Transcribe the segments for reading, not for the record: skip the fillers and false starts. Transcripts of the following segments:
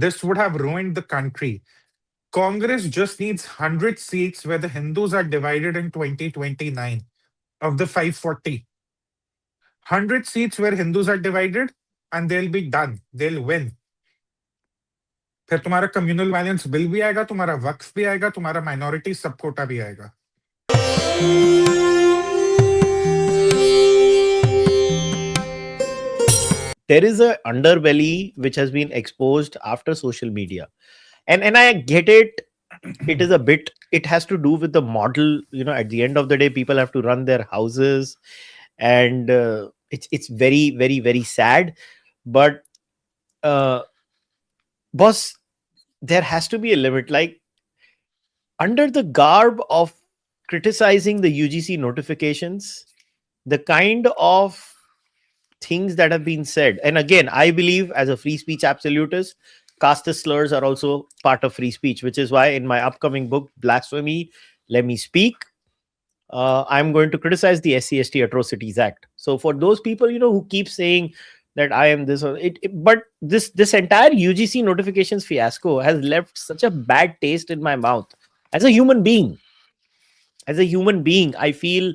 this would have ruined the country. Congress just needs 100 seats where the Hindus are divided in 2029 of the 540. 100 seats where Hindus are divided and they'll be done. They'll win. फिर तुम्हारा communal violence bill भी आएगा, तुम्हारा वक्फ भी आएगा, तुम्हारा minority सब कोटा भी आएगा. There is a underbelly which has been exposed after social media, and I get it. It is a bit, it has to do with the model. At the end of the day, people have to run their houses, and it's very, very, very sad. But boss, there has to be a limit. Like, under the garb of criticizing the UGC notifications, the kind of things that have been said, and again, I believe, as a free speech absolutist, caste slurs are also part of free speech, which is why in my upcoming book, Blasphemy, Let Me Speak, I'm going to criticize the SC/ST Atrocities Act. So for those people, who keep saying that I am this or but this entire UGC notifications fiasco has left such a bad taste in my mouth. As a human being, I feel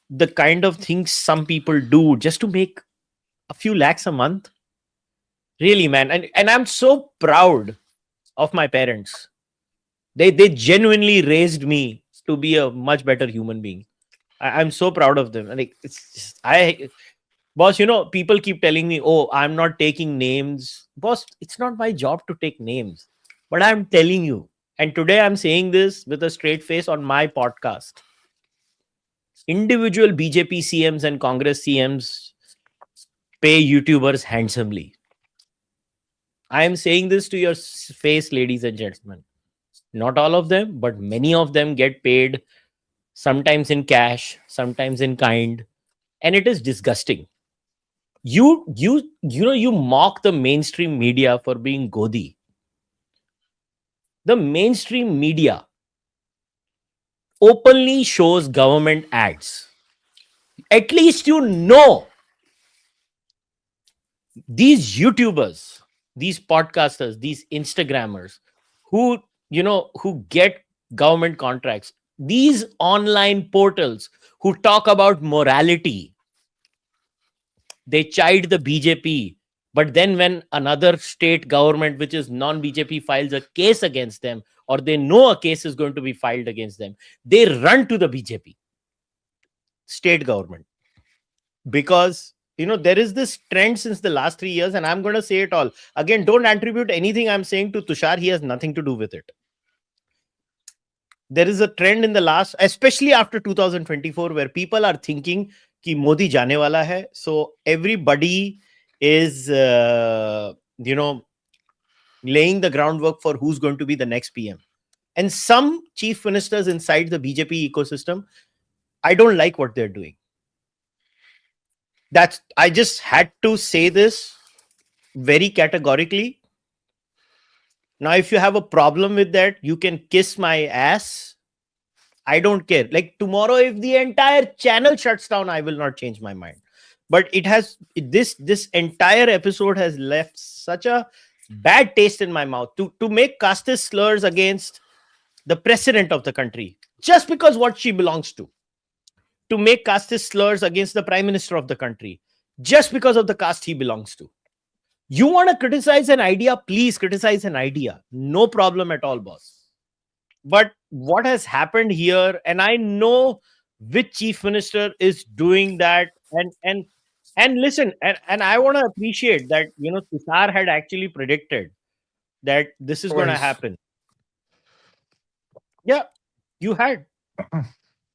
the kind of things some people do just to make a few lakhs a month. Really, man. And I'm so proud of my parents. They genuinely raised me to be a much better human being. I'm so proud of them. Like, it's just, boss, people keep telling me, oh, I'm not taking names. Boss, it's not my job to take names. But I'm telling you, and today I'm saying this with a straight face on my podcast. Individual BJP CMs and Congress CMs pay YouTubers handsomely. I am saying this to your face, ladies and gentlemen. Not all of them, but many of them get paid, sometimes in cash, sometimes in kind, and it is disgusting. You mock the mainstream media for being Godi. The mainstream media openly shows government ads. At least these YouTubers, these podcasters, these Instagrammers who get government contracts, these online portals who talk about morality, they chide the BJP. But then when another state government, which is non-BJP, files a case against them, or they know a case is going to be filed against them, they run to the BJP state government. Because there is this trend since the last 3 years, and I'm going to say it all again. Don't attribute anything I'm saying to Tushar. He has nothing to do with it. There is a trend in the last, especially after 2024, where people are thinking ki Modi jaane wala hai. So everybody is laying the groundwork for who's going to be the next PM. And some chief ministers inside the BJP ecosystem, I don't like what they're doing. I just had to say this very categorically. Now, if you have a problem with that, you can kiss my ass. I don't care. Like, tomorrow, if the entire channel shuts down, I will not change my mind. But this entire episode has left such a bad taste in my mouth to make caste slurs against the president of the country just because what she belongs to make caste slurs against the prime minister of the country just because of the caste he belongs to. You want to criticize an idea, please criticize an idea. No problem at all, boss. But what has happened here, and I know which chief minister is doing that, and listen, and I want to appreciate that, Tushar had actually predicted that this is going to happen. Yeah, you had.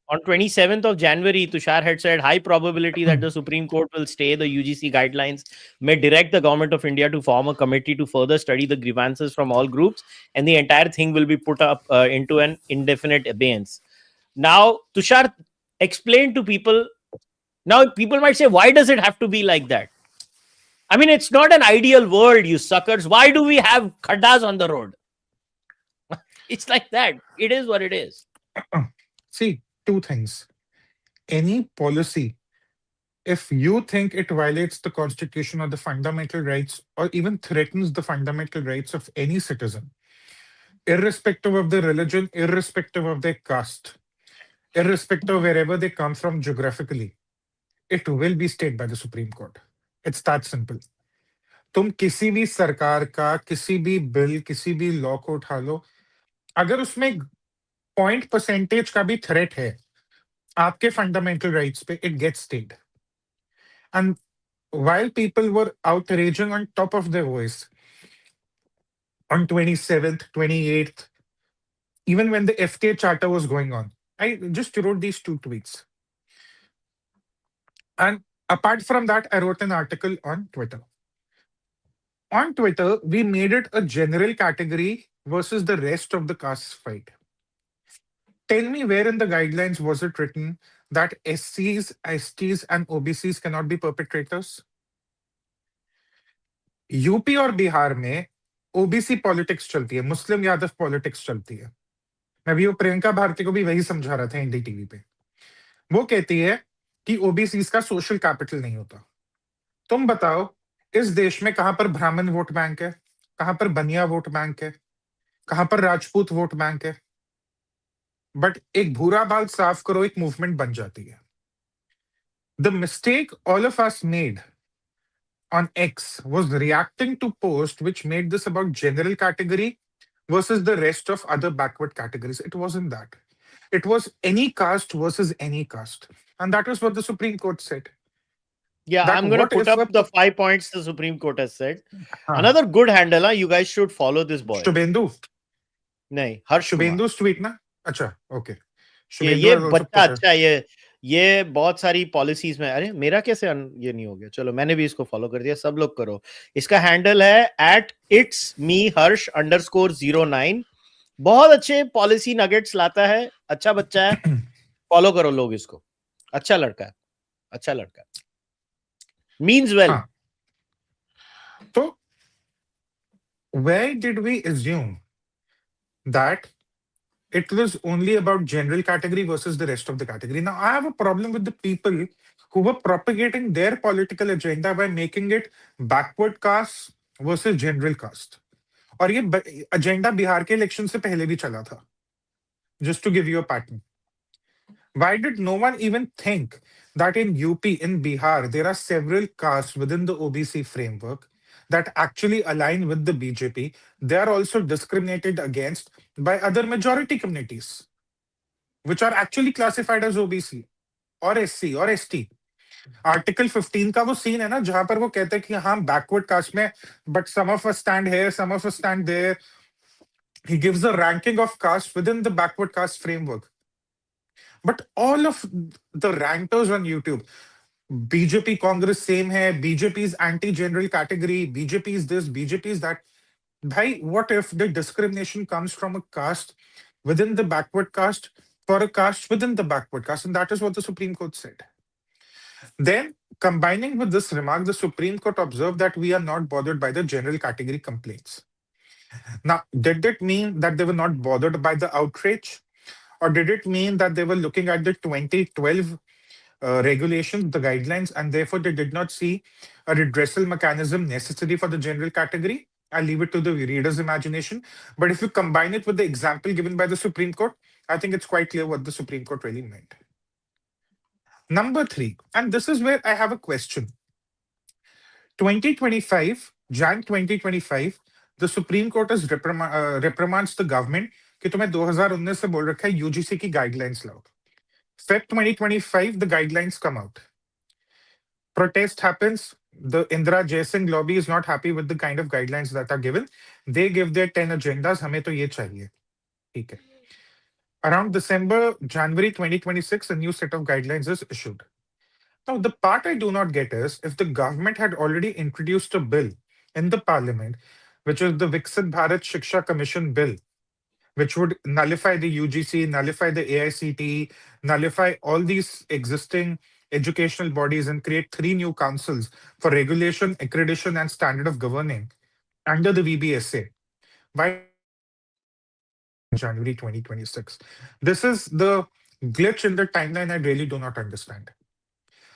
On 27th of January, Tushar had said, high probability that the Supreme Court will stay the UGC guidelines, may direct the government of India to form a committee to further study the grievances from all groups, and the entire thing will be put up into an indefinite abeyance. Now, Tushar explained to people. Now, people might say, why does it have to be like that? I mean, it's not an ideal world, you suckers. Why do we have khaddas on the road? It's like that. It is what it is. See, two things. Any policy If you think it violates the Constitution or the fundamental rights or even threatens the fundamental rights of any citizen, irrespective of their religion, irrespective of their caste, irrespective of wherever they come from geographically, it will be stayed by the Supreme Court. It's that simple. तुम किसी भी सरकार का किसी भी bill किसी भी law को उठा लो, अगर उसमें पॉइंट परसेंटेज का भी थ्रेट है आपके फंडामेंटल राइट्स पे, it gets stayed. And while people were outraging on top of their voice on 27th, 28th, even when the FTA charter was going on, I just wrote these two tweets. And apart from that, I wrote an article on Twitter. On Twitter, we made it a general category versus the rest of the caste fight. Tell me where in the guidelines was it written that SCs, STs, and OBCs cannot be perpetrators? UP और बिहार में OBC politics चलती है, मुस्लिम Yadav politics चलती है. मैं भी वो प्रियंका भारती को भी वही समझा रहा था एनडीटीवी पे. वो कहती है कि ओबीसी का सोशल कैपिटल नहीं होता. तुम बताओ, इस देश में कहां पर ब्राह्मण वोट बैंक है, कहां पर बनिया वोट बैंक है, कहां पर राजपूत वोट बैंक है? बट एक भूरा बाल साफ करो, एक मूवमेंट बन जाती है. The mistake all of us made on X was reacting to post which made this about general category versus the rest of other backward categories. It wasn't that. It was any caste versus any caste. And that is what the Supreme Court said. Yeah, That I'm going to what put if up a the 5 points the Supreme Court has said. हाँ, Another good handle, you guys should follow this boy. Shubhendu, नहीं, Harsh Kumar. Shubhendu's tweet ना? अच्छा, okay. ये Shubhendu has also बच्चा put अच्छा है. ये बहुत सारी पॉलिसीज में. अरे मेरा कैसे ये नहीं हो गया? चलो, मैंने भी इसको फॉलो कर दिया. सब लोग करो. इसका हैंडल है @itsmeharsh_09. बहुत अच्छे पॉलिसी नगेट्स लाता है. अच्छा बच्चा है, फॉलो करो लोग इसको. अच्छा लड़का है, अच्छा लड़का है. Means well. हाँ. So, where did we assume that it was only about general category versus the rest of the category? Now, I have a problem with the people who were propagating their political agenda by making it backward caste versus general caste. और ये agenda Bihar के election से पहले भी चला था. Just to give you a pattern. Why did no one even think that in UP, in Bihar, there are several castes within the OBC framework that actually align with the BJP? They are also discriminated against by other majority communities, which are actually classified as OBC or SC or ST. Article 15 का वो scene है ना, जहां पर वो कहते हैं कि हाँ बैकवर्ड कास्ट में, but some of us stand here, some of us stand there. He gives the ranking of caste within the backward caste framework. But all of the rankers on YouTube, BJP Congress same hai, BJP is anti-general category, BJP is this, BJP is that. Bhai, what if the discrimination comes from a caste within the backward caste for a caste within the backward caste? And that is what the Supreme Court said. Then, combining with this remark, the Supreme Court observed that we are not bothered by the general category complaints. Now, did that mean that they were not bothered by the outrage? Or did it mean that they were looking at the 2012 regulations, the guidelines, and therefore they did not see a redressal mechanism necessary for the general category? I'll leave it to the reader's imagination. But if you combine it with the example given by the Supreme Court, I think it's quite clear what the Supreme Court really meant. Number 3, and this is where I have a question. 2025, Jan 2025, the Supreme Court has reprimands the government कि तुम्हें 2019 से बोल रखा है UGC की guidelines लाओ. Feb 2025, the guidelines come out. Protest happens. The Indira Jaising lobby is not happy with the kind of guidelines that are given. They give their 10 agendas. हमें तो ये चाहिए. ठीक है. Around December, January 2026, a new set of guidelines is issued. Now, the part I do not get is if the government had already introduced a bill in the parliament, which is the Viksit Bharat Shiksha Commission bill, which would nullify the UGC, nullify the AICTE, nullify all these existing educational bodies and create 3 new councils for regulation, accreditation, and standard of governing under the VBSA. Why January 2026? This is the glitch in the timeline I really do not understand.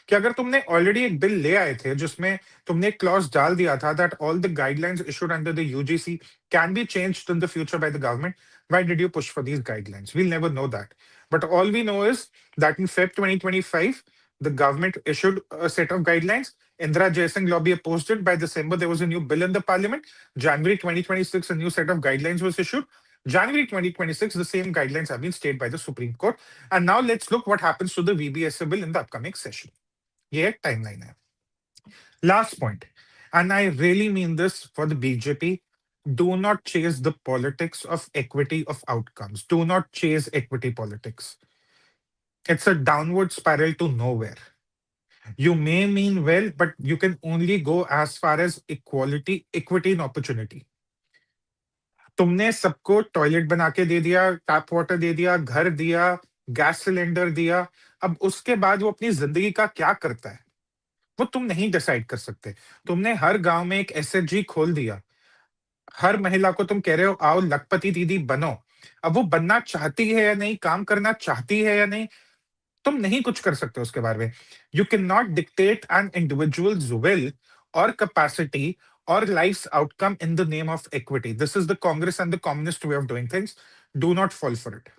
कि अगर तुमने already एक bill ले आए थे जिसमें तुमने एक क्लॉज डाल दिया था that all the guidelines issued under the UGC can be changed in the future by the government, why did you push for these guidelines? We'll never know that. But all we know is that in Feb 2025, the government issued a set of guidelines. Indira Jaising lobby opposed it. By December, there was a new bill in the parliament. January 2026, a new set of guidelines was issued. January 2026, the same guidelines have been stayed by the Supreme Court. And now let's look what happens to the VBSA bill in the upcoming session. ये एक timeline है. Last point, and I really mean this for the BJP, do not chase the politics of equity of outcomes. Do not chase equity politics. It's a downward spiral to nowhere. You may mean well, but you can only go as far as equality, equity and opportunity. तुमने सबको toilet बना के दे दिया, tap water दे दिया, घर दिया, gas cylinder दिया. अब उसके बाद वो अपनी जिंदगी का क्या करता है वो तुम नहीं डिसाइड कर सकते. तुमने हर गांव में एक एसएचजी खोल दिया. हर महिला को तुम कह रहे हो आओ लखपति दीदी बनो. अब वो बनना चाहती है या नहीं, काम करना चाहती है या नहीं, तुम नहीं कुछ कर सकते उसके बारे में. You can not dictate an individual's will or capacity or life's outcome in the name of equity. This is the Congress and the communist way of doing things. Do not fall for it.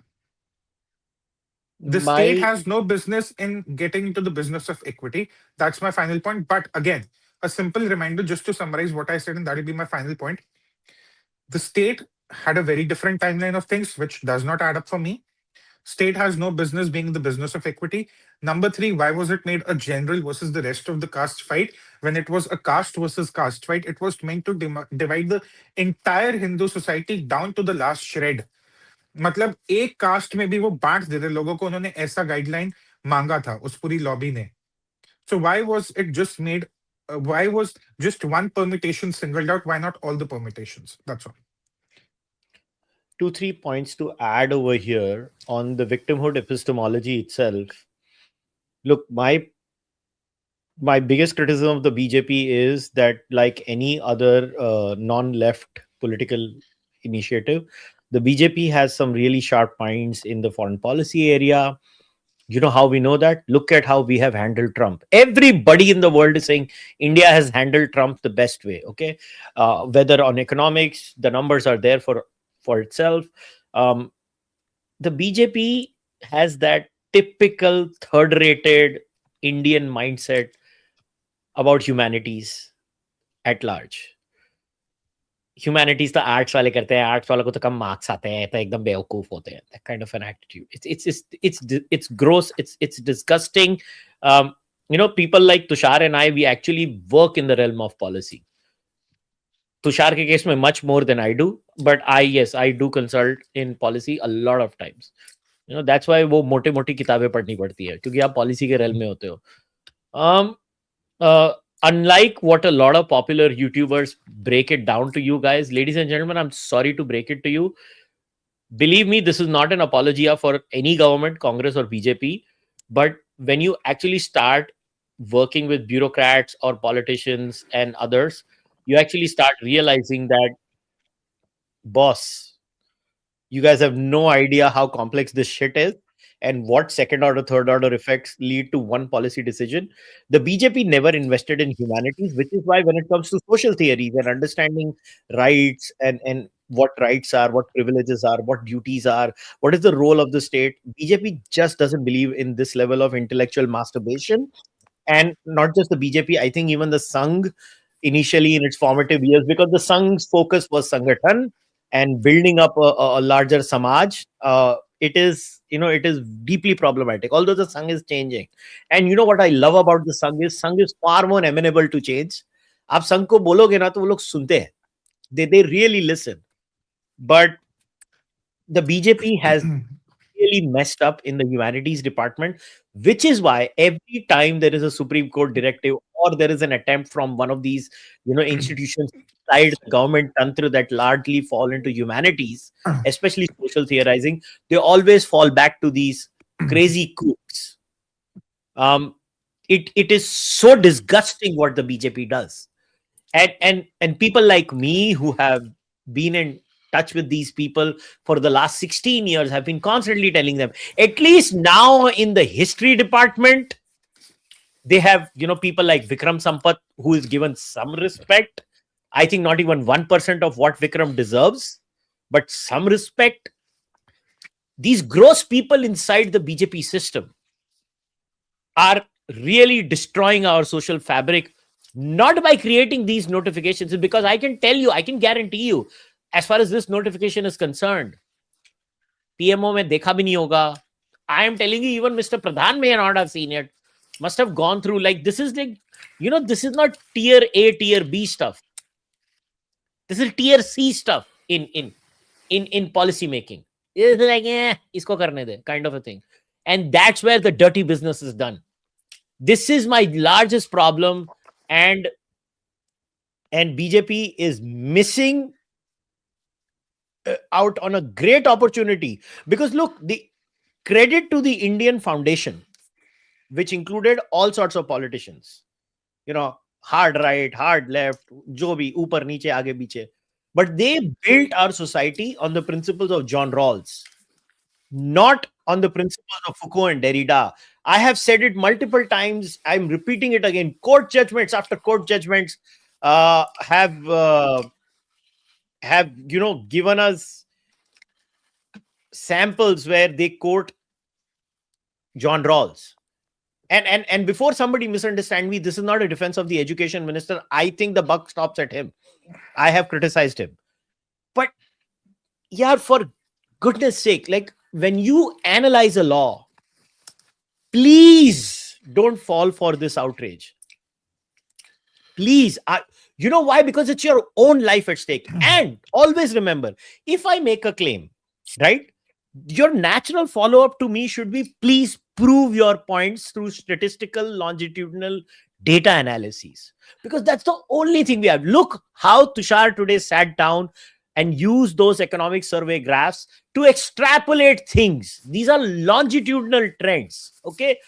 The state My has no business in getting into the business of equity. That's my final point. But again, a simple reminder just to summarize what I said, and that will be my final point. The state had a very different timeline of things, which does not add up for me. State has no business being in the business of equity. Number three, why was it made a general versus the rest of the caste fight when it was a caste versus caste fight? It was meant to divide the entire Hindu society down to the last shred. मतलब एक cast में भी वो बांट देते लोगों को. उन्होंने ऐसा गाइडलाइन मांगा था उस पूरी लॉबी ने. So why was it just made? Why was just one permutation singled out? Why not all the permutations? That's all. 2-3 points to add over here on the victimhood epistemology itself. Look, my biggest criticism of the BJP is that, like any other non-left political initiative, the BJP has some really sharp minds in the foreign policy area. You know how we know that? Look at how we have handled Trump. Everybody in the world is saying India has handled Trump the best way. Okay, whether on economics, the numbers are there for itself. The BJP has that typical third-rated Indian mindset about humanities at large. Humanities the arts वाले करते हैं, arts वालों को तो कम marks आते हैं, तो एकदम बेवकूफ होते हैं. That kind of an attitude. It's gross. It's disgusting. People like Tushar and I, we actually work in the realm of policy. Tushar के case में much more than I do, but I do consult in policy a lot of times. That's why वो मोटी किताबें पढ़नी पड़ती है क्योंकि आप policy के realm में होते हो. Unlike what a lot of popular YouTubers break it down to you guys, ladies and gentlemen, I'm sorry to break it to you. Believe me, this is not an apologia for any government, Congress or BJP. But when you actually start working with bureaucrats or politicians and others, you actually start realizing that, boss, you guys have no idea how complex this shit is and what second order, third order effects lead to one policy decision. The BJP never invested in humanities, which is why when it comes to social theories and understanding rights and what rights are, what privileges are, what duties are, what is the role of the state, BJP just doesn't believe in this level of intellectual masturbation. And not just the BJP, I think even the Sangh initially in its formative years, because the Sangh's focus was Sangathan and building up a larger Samaj. It is deeply problematic, although the Sangh is changing. And you know what I love about the Sangh is far more amenable to change. आप संघ को बोलोगे ना तो वो लोग सुनते हैं. They really listen. But the BJP has really messed up in the humanities department, which is why every time there is a Supreme Court directive or there is an attempt from one of these institutions inside the government tantra that largely fall into humanities, especially social theorizing, they always fall back to these crazy kooks. It is so disgusting what the BJP does. And people like me who have been in touch with these people for the last 16 years have been constantly telling them, at least now in the history department, They have, people like Vikram Sampath, who is given some respect. I think not even 1% of what Vikram deserves, but some respect. These gross people inside the BJP system are really destroying our social fabric, not by creating these notifications, because I can tell you, I can guarantee you, as far as this notification is concerned, PMO mein dekha bhi nahi hoga. I am telling you, even Mr. Pradhan may not have seen it. Must have gone through, like, this is like, this is not tier A, tier B stuff. This is tier C stuff in policy making. It's like, isko karne de, kind of a thing. And that's where the dirty business is done. This is my largest problem, and BJP is missing out on a great opportunity. Because look, the credit to the Indian Foundation, which included all sorts of politicians, hard right, hard left, jo bhi, upar, niche, aage, piche. But they built our society on the principles of John Rawls, not on the principles of Foucault and Derrida. I have said it multiple times. I'm repeating it again. Court judgments after court judgments have given us samples where they quote John Rawls. And before somebody misunderstand me, this is not a defense of the education minister. I think the buck stops at him. I have criticized him. But yeah, for goodness sake, like, when you analyze a law, please don't fall for this outrage. Please. You know why? Because it's your own life at stake. And always remember, if I make a claim, right, your natural follow-up to me should be, please prove your points through statistical longitudinal data analyses, because that's the only thing we have. Look how Tushar today sat down and used those economic survey graphs to extrapolate things. These are longitudinal trends. Okay,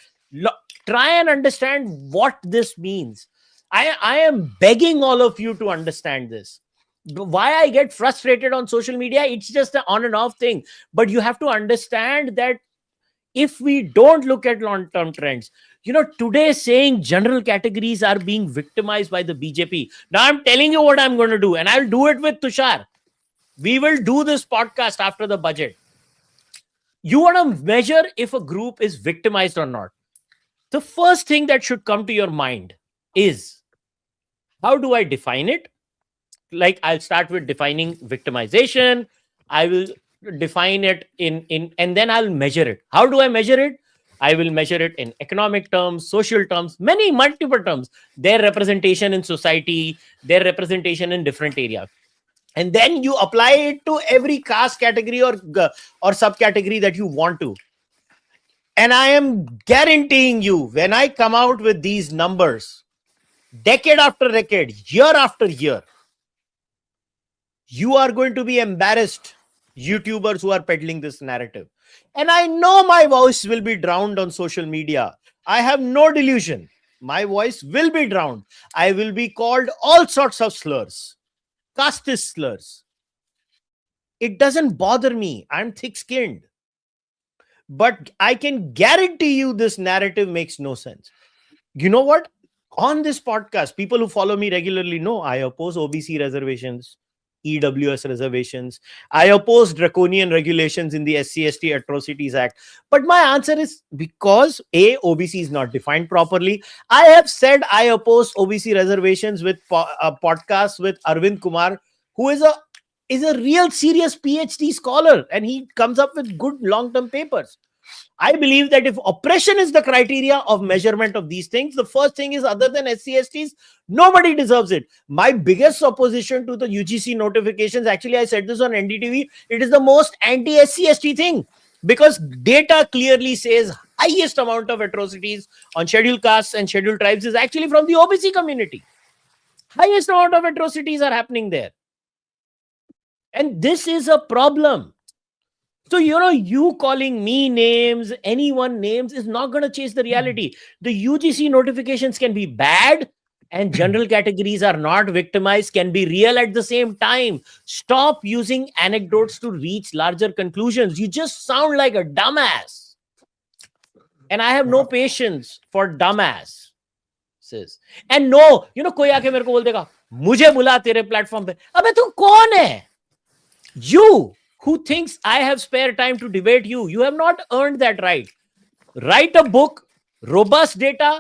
try and understand what this means. I am begging all of you to understand this. Why I get frustrated on social media, it's just an on and off thing. But you have to understand that if we don't look at long-term trends, today saying general categories are being victimized by the BJP. Now I'm telling you what I'm going to do, and I'll do it with Tushar. We will do this podcast after the budget. You want to measure if a group is victimized or not. The first thing that should come to your mind is, how do I define it? Like, I'll start with defining victimization. I will define it in and then I'll measure it. How do I measure it? I will measure it in economic terms, social terms, multiple terms, their representation in society, their representation in different areas. And then you apply it to every caste category or subcategory that you want to. And I am guaranteeing you, when I come out with these numbers, decade after decade, year after year, you are going to be embarrassed, YouTubers who are peddling this narrative. And I know my voice will be drowned on social media. I have no delusion. My voice will be drowned. I will be called all sorts of slurs, casteist slurs. It doesn't bother me. I'm thick-skinned. But I can guarantee you this narrative makes no sense. You know what? On this podcast, people who follow me regularly know I oppose OBC reservations, EWS reservations. I oppose draconian regulations in the SC/ST Atrocities Act. But my answer is because A, OBC is not defined properly. I have said I oppose OBC reservations with a podcast with Arvind Kumar, who is a real serious PhD scholar, and he comes up with good long-term papers. I believe that if oppression is the criteria of measurement of these things, the first thing is, other than SC/STs, nobody deserves it. My biggest opposition to the UGC notifications, actually, I said this on NDTV, it is the most anti-SC/ST thing, because data clearly says highest amount of atrocities on scheduled castes and scheduled tribes is actually from the OBC community. Highest amount of atrocities are happening there. And this is a problem. So, you calling me names, anyone names, is not going to change the reality. The UGC notifications can be bad and general categories are not victimized, can be real at the same time. Stop using anecdotes to reach larger conclusions. You just sound like a dumbass. And I have no patience for dumbass. sis. And no, you know, कोई आके मेरे को बोल देगा मुझे बुला तेरे platform पे, अबे तू कौन है? You who thinks I have spare time to debate you, you have not earned that right. Write a book, robust data,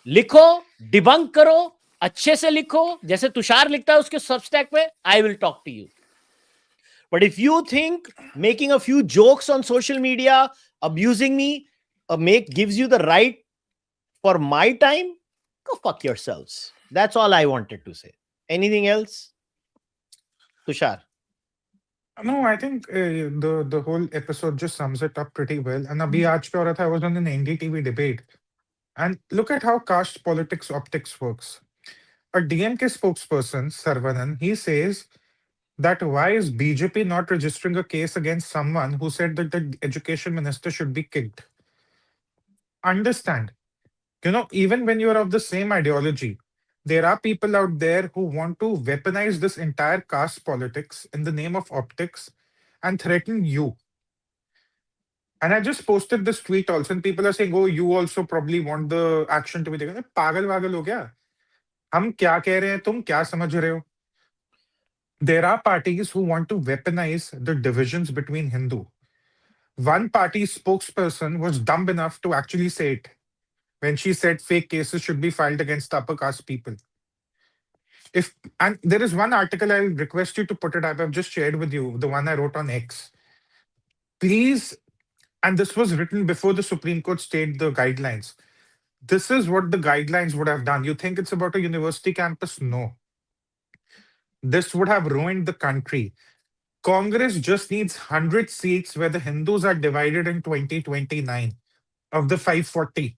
लिखो, डिबंक करो, अच्छे से लिखो, जैसे तुषार लिखता है उसके सबस्टैक पे, I will talk to you. But if you think making a few jokes on social media, abusing me, gives you the right for my time, go fuck yourselves. That's all I wanted to say. Anything else? Tushar. No, I think the whole episode just sums it up pretty well. And abhi aaj pe ho raha tha, I was on an NDTV debate. And look at how caste politics optics works. A DMK spokesperson, Sarvanan, he says that why is BJP not registering a case against someone who said that the education minister should be kicked? Understand, even when you're of the same ideology, there are people out there who want to weaponize this entire caste politics in the name of optics and threaten you. And I just posted this tweet also, and people are saying, "Oh, you also probably want the action to be taken." पागल वागल हो गया? हम क्या कह रहे हैं? तुम क्या समझ रहे हो? There are parties who want to weaponize the divisions between Hindu. One party spokesperson was dumb enough to actually say it when she said fake cases should be filed against upper caste people. If and there is one article I'll request you to put it up. I've just shared with you the one I wrote on X. Please, and this was written before the Supreme Court stated the guidelines. This is what the guidelines would have done. You think it's about a university campus? No. This would have ruined the country. Congress just needs 100 seats where the Hindus are divided in 2029 of the 540.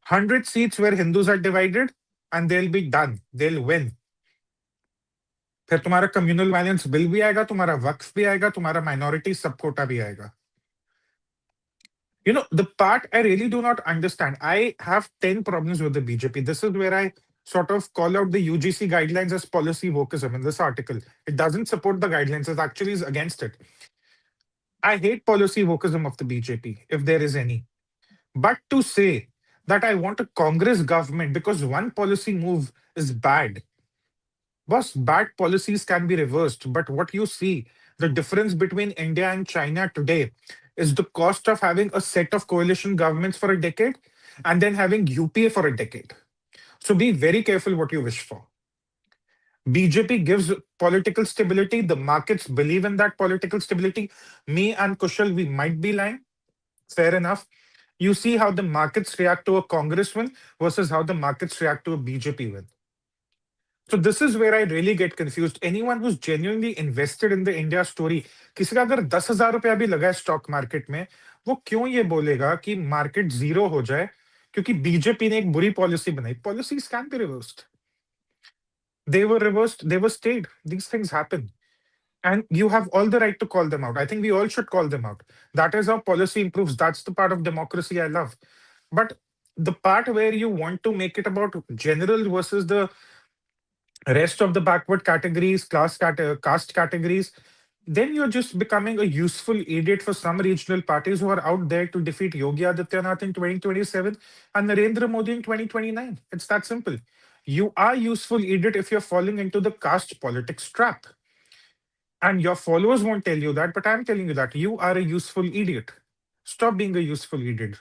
100 seats where Hindus are divided and they'll be done. They'll win. फिर तुम्हारा communal violence bill भी आएगा, तुम्हारा वक्फ भी आएगा, तुम्हारा minority सब कोटा भी आएगा. The part I really do not understand, I have 10 problems with the BJP. This is where I sort of call out the UGC guidelines as policy wokeism in this article. It doesn't support the guidelines, it actually is against it. I hate policy wokeism of the BJP, if there is any. But to say that I want a Congress government because one policy move is bad. Boss, bad policies can be reversed, but what you see, the difference between India and China today is the cost of having a set of coalition governments for a decade and then having UPA for a decade. So be very careful what you wish for. BJP gives political stability. The markets believe in that political stability. Me and Kushal, we might be lying. Fair enough. You see how the markets react to a Congress win versus how the markets react to a BJP win. So this is where I really get confused. Anyone who's genuinely invested in the India story, किसी का अगर 10,000 रुपया भी लगा है stock market में, वो क्यों ये बोलेगा कि मार्केट जीरो हो जाए क्योंकि बीजेपी ने एक बुरी पॉलिसी बनाई? Policies can be reversed. They were reversed, they were stayed. These things happen. And you have all the right to call them out. I think we all should call them out. That is how policy improves. That's the part of democracy I love. But the part where you want to make it about general versus the rest of the backward categories, caste categories, then you're just becoming a useful idiot for some regional parties who are out there to defeat Yogi Adityanath in 2027 and Narendra Modi in 2029. It's that simple. You are useful idiot if you're falling into the caste politics trap. And your followers won't tell you that, but I'm telling you that you are a useful idiot. Stop being a useful idiot.